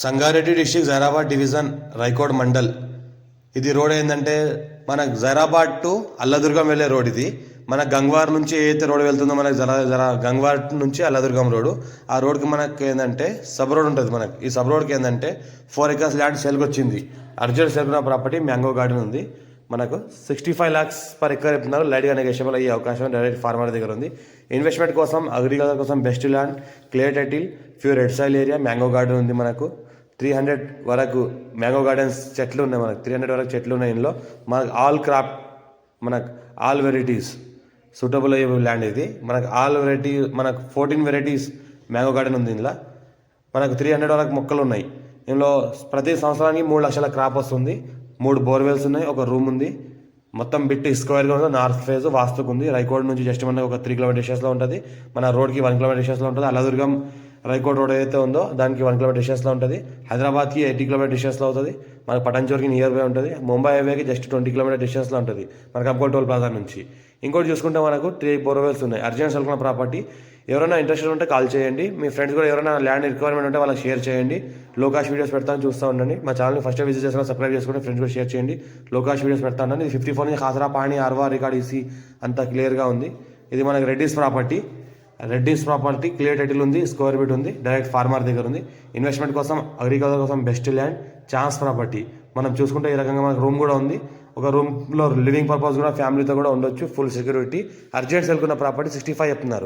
Sangareddy district Zaheerabad division Raikode mandal. ఇది road ఏంటంటే మన జైరాబాద్ టు అల్లదుర్గం వెళ్ళే రోడ్ ఇది. మన గంగ్వార్ నుంచి ఏదైతే రోడ్ వెళ్తుందో మనకు గంగ్వార్ నుంచి అల్లదుర్గం రోడ్డు, ఆ రోడ్కి మనకి ఏంటంటే సబ్ రోడ్ ఉంటుంది. మనకి ఈ సబ్ రోడ్కి ఏంటంటే 4 acres ల్యాండ్ సేల్కి వచ్చింది. అర్జెంట్ సేల్కున్న ప్రాపర్టీ మ్యాంగో గార్డెన్ ఉంది. మనకు 65 lakhs per acre చెప్తున్నారు. లైట్గా నెగోషియబుల్ అయ్యే అవకాశం డైరెక్ట్ ఫార్మర్ దగ్గర ఉంది. ఇన్వెస్ట్మెంట్ కోసం, అగ్రికల్చర్ కోసం best land, clear title, pure red soil area, mango garden ఉంది. మనకు 300 వరకు మ్యాంగో గార్డెన్స్ చెట్లు ఉన్నాయి. మనకు 300 వరకు చెట్లు ఉన్నాయి. ఇందులో మనకు ఆల్ క్రాప్, మనకు ఆల్ వెరైటీస్ సూటబుల్ అయ్యే ల్యాండ్ ఇది. మనకు ఆల్ వెరైటీ, మనకు 14 varieties మ్యాంగో గార్డెన్ ఉంది. ఇందులో మనకు 300 వరకు మొక్కలు ఉన్నాయి. ఇందులో ప్రతి సంవత్సరానికి 3 లక్షల క్రాప్ వస్తుంది. 3 బోర్వెల్స్ ఉన్నాయి, ఒక రూమ్ ఉంది. మొత్తం బిట్టి స్క్వేర్గా ఉంది. నార్త్ ఫేజ్ వాస్తుకు ఉంది. రైకోడ్ నుంచి జస్ట్ మనకు ఒక 3 km డిస్టెన్స్లో ఉంటుంది. మన రోడ్కి 1 km డిస్టెన్స్లో ఉంటుంది. అల్లదుర్గం రైకోడ్ రోడ్ ఏదైతే ఉందో దానికి 1 km డిస్టెన్స్లో ఉంటుంది. హైదరాబాద్కి 80 km డిస్టెన్స్లో అవుతుంది. మనకు పటంచోర్కి నియర్ బై ఉంటుంది. ముంబై హైవేకి జస్ట్ 20 km డిస్టెన్స్లో ఉంటుంది మనకు అబ్కోల్ టోల్ ప్లాజా నుంచి. ఇంకోటి చూసుకుంటే మనకు 3 బోర్వెల్స్ ఉన్నాయి. అర్జెంట్ సెల్కున్న ప్రాపర్టీ. ఎవరైనా ఇంట్రెస్టెడ్ ఉంటే కాల్ చేయండి. మీ ఫ్రెండ్స్ కూడా ఎవరైనా ల్యాండ్ రిక్వైర్మెంట్ ఉంటే వాళ్ళకి షేర్ చేయండి. లోకాష్ వీడియోస్ పెడతాను, చూస్తూ ఉండండి. మా ఛానల్ని ఫస్ట్ విజిట్ చేసుకుని సబ్స్క్రైబ్ చేసుకుని ఫ్రెండ్స్ కూడా షేర్ చేయండి. లోకాష్ వీడియోస్ పెడతాను. ఇది 54 నుంచి హాసరా పాణి ఆర్వా రికార్డ్ ఈసీ అంతా క్లియర్గా ఉంది. ఇది మనకి రెడ్డిస్ ప్రాపర్టీ క్లియర్ టైటిల్ ఉంది, స్క్వేర్ ఫీట్ ఉంది, డైరెక్ట్ ఫార్మర్ దగ్గర ఉంది. ఇన్వెస్ట్మెంట్ కోసం, అగ్రికల్చర్ కోసం బెస్ట్ ల్యాండ్, ఛాన్స్ ప్రాపర్టీ. మనం చూసుకుంటే ఈ రకంగా మనకు రూమ్ కూడా ఉంది. ఒక రూమ్లో లివింగ్ పర్పస్ కూడా ఫ్యామిలీతో కూడా ఉండొచ్చు. Full security. అర్జెంట్ సెల్కున్న ప్రాపర్టీ 65 చెప్తున్నారు.